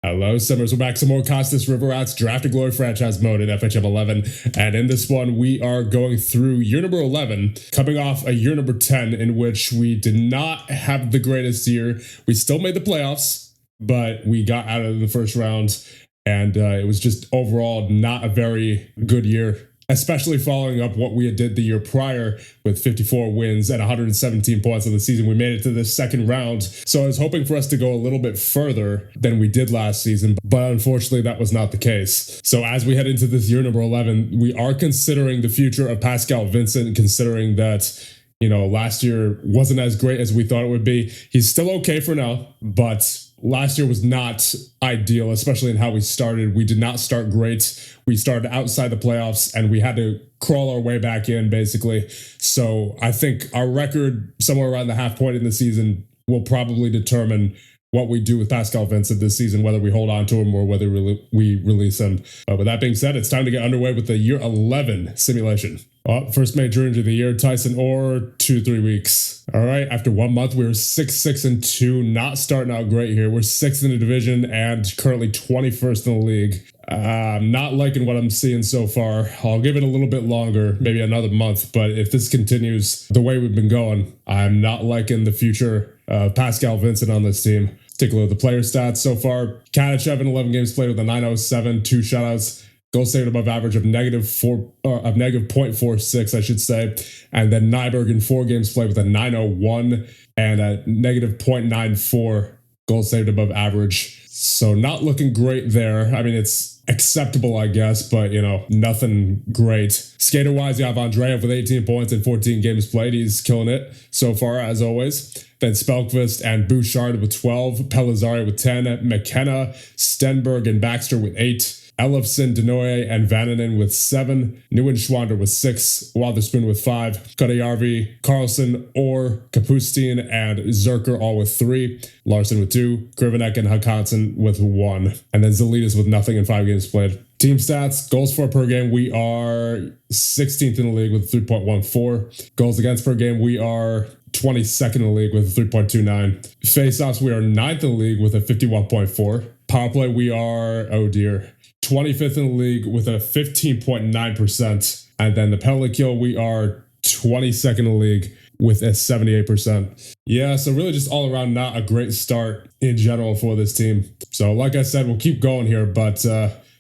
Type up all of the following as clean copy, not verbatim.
Hello, Summers. We're back. Some more Cocytus River Rats Draft to Glory franchise mode in FHM 11. And in this one, we are going through year number 11, coming off a year number 10 in which we did not have the greatest year. We still made the playoffs, but we got out of the first round. And it was just overall not a very good year, especially following up what we did the year prior with 54 wins and 117 points in the season. We made it to the second round. So I was hoping for us to go a little bit further than we did last season, but unfortunately that was not the case. So as we head into this year number 11, we are considering the future of Pascal Vincent, considering that, you know, last year wasn't as great as we thought it would be. He's still okay for now, but last year was not ideal, especially in how we started. We did not start great. We started outside the playoffs and we had to crawl our way back in, basically. So I think our record somewhere around the half point in the season will probably determine what we do with Pascal Vincent this season, whether we hold on to him or whether we release him. With that being said, it's time to get underway with the year 11 simulation. Well, first major injury of the year, Tyson Orr, 2-3 weeks. All right, after 1 month, we were 6-6-2, not starting out great here. We're 6th in the division and currently 21st in the league. I'm not liking what I'm seeing so far. I'll give it a little bit longer, maybe another month, but if this continues the way we've been going, I'm not liking the future of Pascal Vincent on this team. Take a look at the player stats so far. Katychev in 11 games played with a 907, 2 shutouts. Goal saved above average of negative 0.46, I should say. And then Nyberg in 4 games played with a 901 and a negative 0.94 goal saved above average. So not looking great there. I mean, it's acceptable, I guess, but, you know, nothing great. Skater-wise, you have Andreev with 18 points in 14 games played. He's killing it so far, as always. Then Spelkvist and Bouchard with 12, Pellizzari with 10, McKenna, Stenberg, and Baxter with 8. Ellefson, Denoye, and Vananen with 7, Neuenschwander with 6, Wotherspoon with 5, Kutayarvi, Carlson, Orr, Kapustin, and Zerker all with 3, Larson with 2, Krivenek and Hakansen with 1, and then Zelitis with nothing in 5 games played. Team stats, goals for per game, we are 16th in the league with 3.14. Goals against per game, we are 22nd in the league with 3.29. Faceoffs, we are 9th in the league with a 51.4. Power play, we are, 25th in the league with a 15.9%. And then the penalty kill, we are 22nd in the league with a 78%. Yeah, so really just all around not a great start in general for this team. So like I said, we'll keep going here, but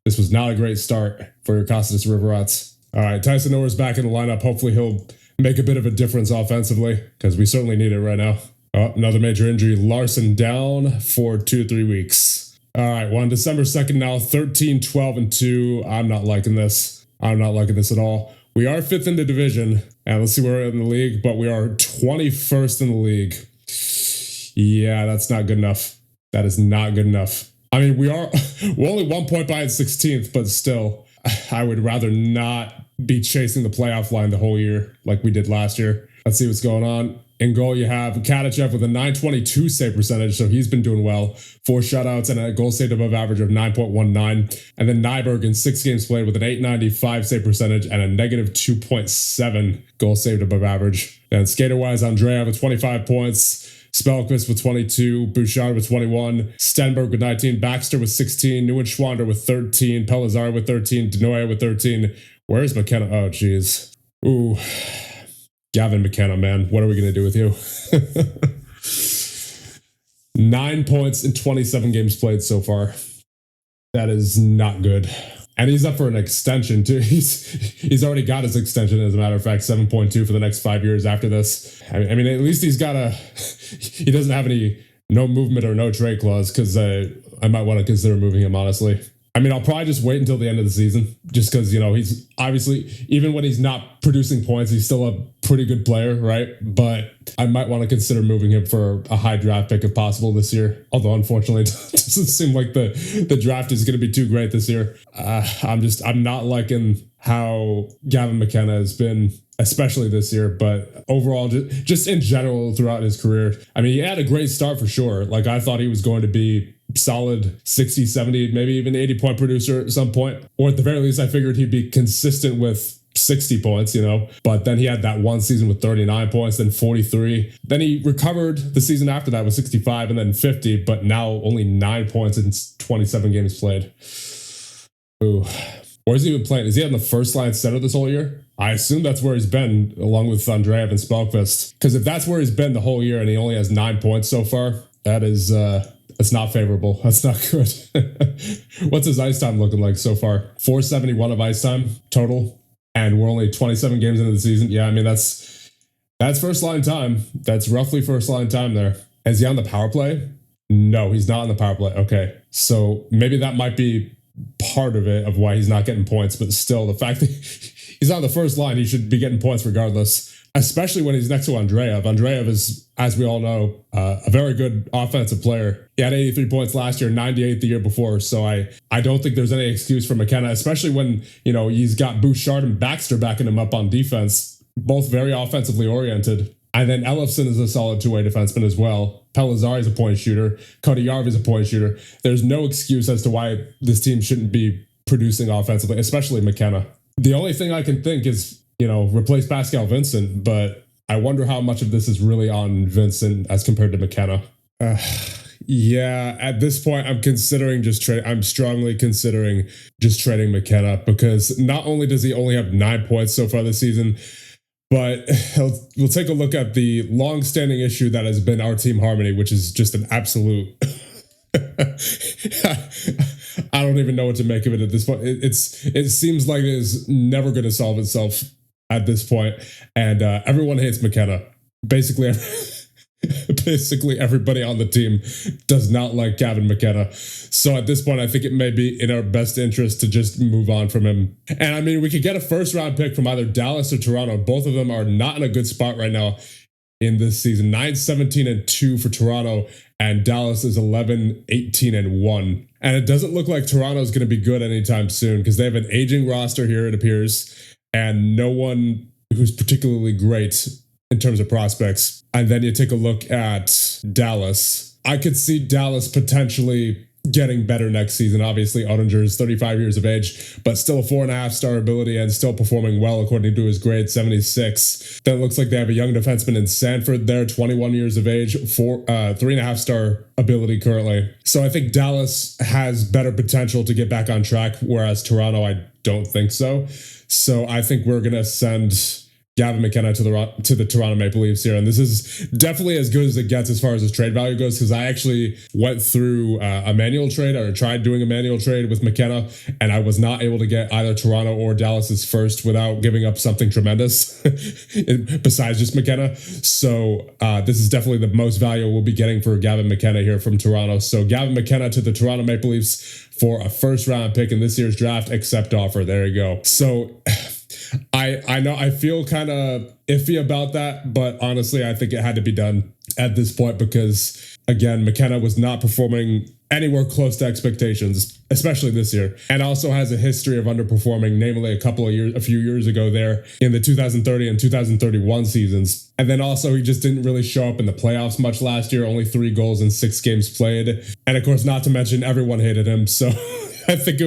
this was not a great start for your Cocytus River Rats. All right, Tyson Orr is back in the lineup. Hopefully he'll make a bit of a difference offensively because we certainly need it right now. Oh, another major injury. Larson down for 2-3 weeks. All right, we're on December 2nd now, 13-12-2. I'm not liking this. I'm not liking this at all. We are 5th in the division, and let's see where we're in the league, but we are 21st in the league. Yeah, that's not good enough. That is not good enough. I mean, we're only 1 point behind 16th, but still, I would rather not be chasing the playoff line the whole year like we did last year. Let's see what's going on. In goal, you have Katychev with a 922 save percentage, so he's been doing well. 4 shutouts and a goal saved above average of 9.19. And then Nyberg in 6 games played with an 895 save percentage and a negative 2.7 goal saved above average. And skater-wise, Andreev with 25 points. Spelkvist with 22, Bouchard with 21, Stenberg with 19, Baxter with 16, Neuenschwander with 13, Pellizzari with 13, Denoye with 13. Where's McKenna? Oh, jeez. Ooh. Gavin McKenna, man, what are we going to do with you? 9 points in 27 games played so far. That is not good. And he's up for an extension, too. He's already got his extension, as a matter of fact, 7.2 for the next 5 years after this. I mean, at least he's got he doesn't have no movement or no trade clause, because I might want to consider moving him, honestly. I mean, I'll probably just wait until the end of the season, just because, you know, he's obviously, even when he's not producing points, he's still a pretty good player, right? But I might want to consider moving him for a high draft pick if possible this year. Although, unfortunately, it doesn't seem like the draft is going to be too great this year. I'm not liking how Gavin McKenna has been, especially this year, but overall, just in general throughout his career. I mean, he had a great start for sure. Like, I thought he was going to be solid 60, 70, maybe even 80 point producer at some point. Or at the very least, I figured he'd be consistent with 60 points, but then he had that one season with 39 points, then 43. Then he recovered the season after that with 65 and then 50, but now only 9 points in 27 games played. Ooh. Where's he even playing? Is he on the first line center this whole year? I assume that's where he's been, along with Andreev and Spelkvist. Because if that's where he's been the whole year and he only has 9 points so far, that's not favorable. That's not good. What's his ice time looking like so far? 471 of ice time total. And we're only 27 games into the season. Yeah, I mean, that's first line time. That's roughly first line time there. Is he on the power play? No, he's not on the power play. Okay. So maybe that might be part of it, of why he's not getting points. But still, the fact that he's on the first line, he should be getting points regardless. Especially when he's next to Andreev. Andreev is, as we all know, a very good offensive player. He had 83 points last year, 98 the year before. So I don't think there's any excuse for McKenna, especially when, he's got Bouchard and Baxter backing him up on defense, both very offensively oriented. And then Ellefson is a solid two-way defenseman as well. Pellizzari is a point shooter. Cody Yarv is a point shooter. There's no excuse as to why this team shouldn't be producing offensively, especially McKenna. The only thing I can think is, replace Pascal Vincent, but I wonder how much of this is really on Vincent as compared to McKenna. Yeah, at this point, I'm strongly considering just trading McKenna, because not only does he only have 9 points so far this season, but we'll take a look at the long-standing issue that has been our team harmony, which is just an absolute... I don't even know what to make of it at this point. It seems like it is never going to solve itself at this point, and everyone hates McKenna. Basically everybody on the team does not like Gavin McKenna. So at this point, I think it may be in our best interest to just move on from him. And I mean, we could get a first-round pick from either Dallas or Toronto. Both of them are not in a good spot right now in this season. 9-17-2 for Toronto, and Dallas is 11-18-1. And it doesn't look like Toronto is going to be good anytime soon, because they have an aging roster here, it appears, and no one who's particularly great in terms of prospects. And then you take a look at Dallas. I could see Dallas potentially getting better next season. Obviously, Oettinger is 35 years of age, but still a 4.5-star ability and still performing well according to his grade, 76. Then it looks like they have a young defenseman in Sanford there, 21 years of age, 3.5-star ability currently. So I think Dallas has better potential to get back on track, whereas Toronto, I don't think so. So I think we're going to send Gavin McKenna to the Toronto Maple Leafs here. And this is definitely as good as it gets as far as his trade value goes, because I actually went through a manual trade, or tried doing a manual trade with McKenna, and I was not able to get either Toronto or Dallas's first without giving up something tremendous besides just McKenna. So this is definitely the most value we'll be getting for Gavin McKenna here from Toronto. So Gavin McKenna to the Toronto Maple Leafs for a first-round pick in this year's draft, accept offer. There you go. So I know I feel kind of iffy about that, but honestly, I think it had to be done at this point, because, again, McKenna was not performing anywhere close to expectations, especially this year, and also has a history of underperforming, namely a few years ago there in the 2030 and 2031 seasons. And then also he just didn't really show up in the playoffs much last year, only 3 goals in 6 games played. And of course, not to mention everyone hated him. So I think it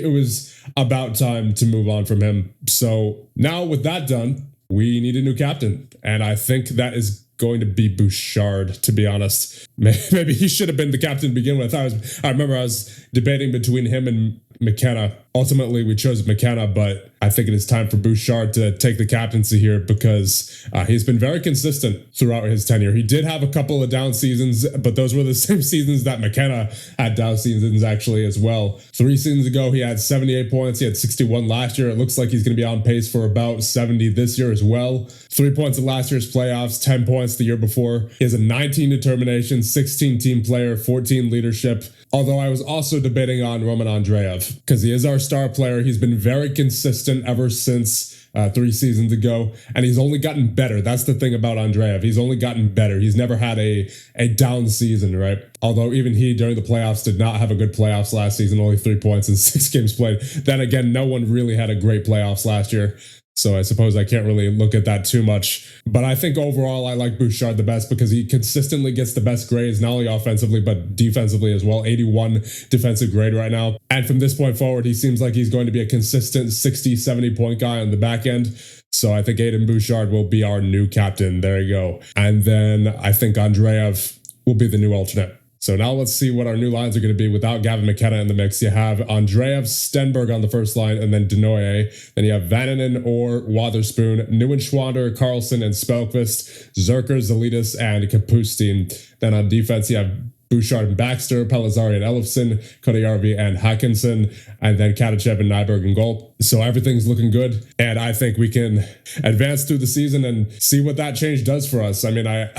was about time to move on from him. So now with that done, we need a new captain. And I think that is going to be Bouchard, to be honest. Maybe he should have been the captain to begin with. I remember I was debating between him and McKenna. Ultimately, we chose McKenna, but I think it is time for Bouchard to take the captaincy here, because he's been very consistent throughout his tenure. He did have a couple of down seasons, but those were the same seasons that McKenna had down seasons actually as well. 3 seasons ago, he had 78 points. He had 61 last year. It looks like he's going to be on pace for about 70 this year as well. 3 points in last year's playoffs, 10 points the year before. He has a 19 determination, 16 team player, 14 leadership. Although I was also debating on Roman Andreev, because he is our star player. He's been very consistent ever since 3 seasons ago, and he's only gotten better. That's the thing about Andreev. He's only gotten better. He's never had a down season, right? Although even he, during the playoffs, did not have a good playoffs last season, only 3 points in 6 games played. Then again, no one really had a great playoffs last year. So I suppose I can't really look at that too much. But I think overall I like Bouchard the best because he consistently gets the best grades, not only offensively, but defensively as well. 81 defensive grade right now. And from this point forward, he seems like he's going to be a consistent 60, 70 point guy on the back end. So I think Aiden Bouchard will be our new captain. There you go. And then I think Andreev will be the new alternate. So now let's see what our new lines are going to be without Gavin McKenna in the mix. You have Andreev, Stenberg on the first line, and then Denoye. Then you have Vananen or Wotherspoon, Neuenschwander, Carlson, and Spelkvist, Zerker, Zalitis, and Kapustin. Then on defense, you have Bouchard and Baxter, Pellizzari and Elofsson, Kotijarvi and Hackinson, and then Katachev and Nyberg and goal. So everything's looking good, and I think we can advance through the season and see what that change does for us. I mean, I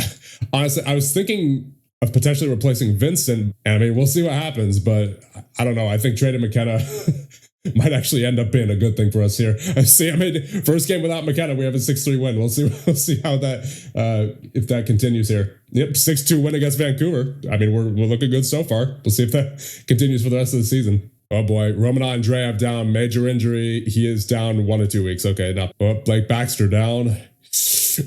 honestly, I was thinking of potentially replacing Vincent, and I mean, we'll see what happens, but I don't know. I think trading McKenna might actually end up being a good thing for us here. See, I mean, first game without McKenna, we have a 6-3 win. We'll see how that, if that continues here. Yep, 6-2 win against Vancouver. I mean, we're looking good so far. We'll see if that continues for the rest of the season. Oh boy, Roman Andreev down, major injury. He is down 1 to 2 weeks. Okay, now Blake Baxter down.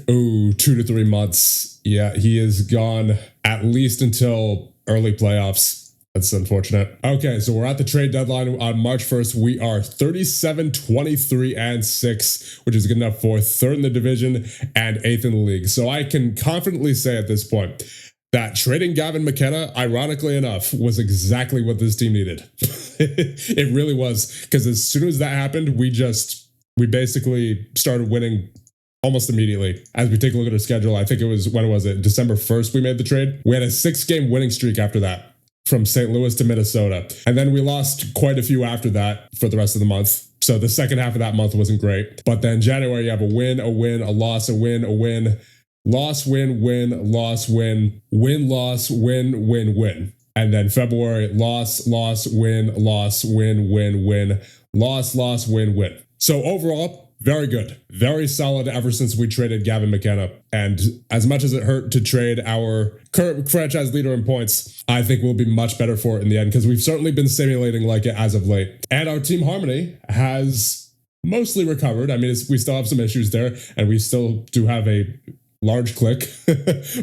Oh, 2 to 3 months. Yeah, he is gone at least until early playoffs. That's unfortunate. Okay, so we're at the trade deadline on March 1st. We are 37, 23, and 6, which is good enough for 3rd in the division and 8th in the league. So I can confidently say at this point that trading Gavin McKenna, ironically enough, was exactly what this team needed. It really was, because as soon as that happened, we basically started winning almost immediately. As we take a look at our schedule, I think it was, when was it? December 1st we made the trade. We had a 6-game winning streak after that from St. Louis to Minnesota. And then we lost quite a few after that for the rest of the month. So the second half of that month wasn't great. But then January, you have a win, a loss, a win, a win, loss, win, win, loss, win, win, loss, win, win, win. And then February, loss, win, win, win, loss, win, win. So overall, very good. Very solid ever since we traded Gavin McKenna. And as much as it hurt to trade our current franchise leader in points, I think we'll be much better for it in the end, because we've certainly been simulating like it as of late. And our team harmony has mostly recovered. I mean, we still have some issues there, and we still do have a large clique.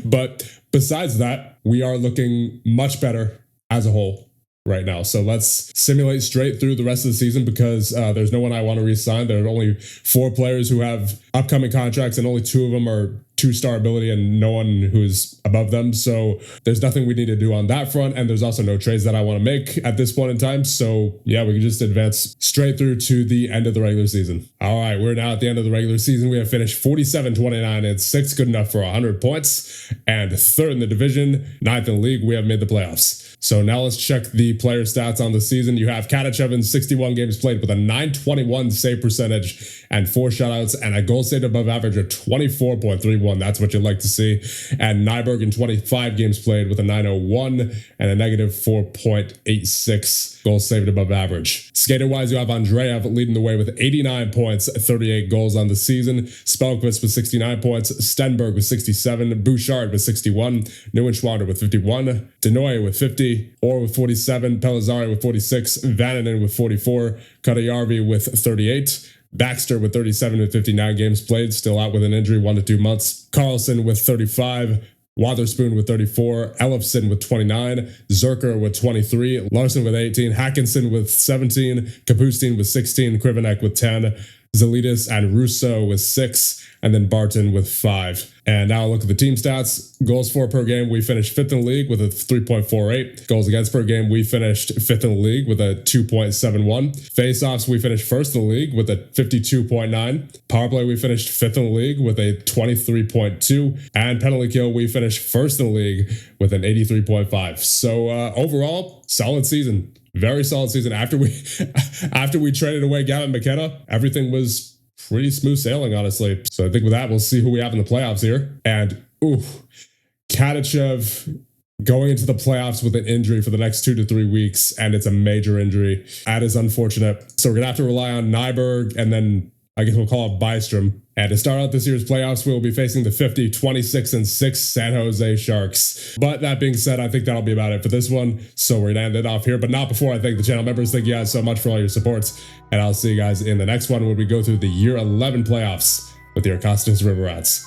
But besides that, we are looking much better as a whole right now. So let's simulate straight through the rest of the season, because there's no one I want to re-sign. There are only 4 players who have upcoming contracts, and only 2 of them are 2-star ability and no one who's above them. So there's nothing we need to do on that front. And there's also no trades that I want to make at this point in time. So yeah, we can just advance straight through to the end of the regular season. All right, we're now at the end of the regular season. We have finished 47, 29, and 6, good enough for 100 points. And 3rd in the division, 9th in the league. We have made the playoffs. So now let's check the player stats on the season. You have Katachev, 61 games played with a 921 save percentage and 4 shutouts and a goal saved above average of 24.31. That's what you'd like to see. And Nyberg in 25 games played with a 901 and a negative 4.86 goals saved above average. Skater-wise, you have Andreev leading the way with 89 points, 38 goals on the season. Spelkvist with 69 points, Stenberg with 67, Bouchard with 61, Neuenschwander with 51, Denoye with 50, Orr with 47, Pellizzari with 46, Vananen with 44, Kotijarvi with 38, Baxter with 37 with 59 games played, still out with an injury, 1 to 2 months. Carlson with 35, Wotherspoon with 34, Elofsson with 29, Zerker with 23, Larson with 18, Hackinson with 17, Kapustin with 16, Krivenek with 10, Zalitis and Russo with 6, and then Barton with 5. And now look at the team stats. Goals for per game, we finished 5th in the league with a 3.48. Goals against per game, we finished 5th in the league with a 2.71. Face-offs, we finished 1st in the league with a 52.9. Power play, we finished 5th in the league with a 23.2. And penalty kill, we finished 1st in the league with an 83.5. So overall, solid season. Very solid season. After we traded away Gavin McKenna, everything was pretty smooth sailing, honestly. So I think with that, we'll see who we have in the playoffs here. And Katachev going into the playoffs with an injury for the next 2 to 3 weeks, and it's a major injury. That is unfortunate. So we're gonna have to rely on Nyberg, and then I guess we'll call it Bystrom And to start out this year's playoffs, we will be facing the 50, 26-6 San Jose Sharks. But that being said, I think that'll be about it for this one. So we're going to end it off here, but not before I thank the channel members. Thank you guys so much for all your supports. And I'll see you guys in the next one where we go through the year 11 playoffs with your Cocytus River Rats.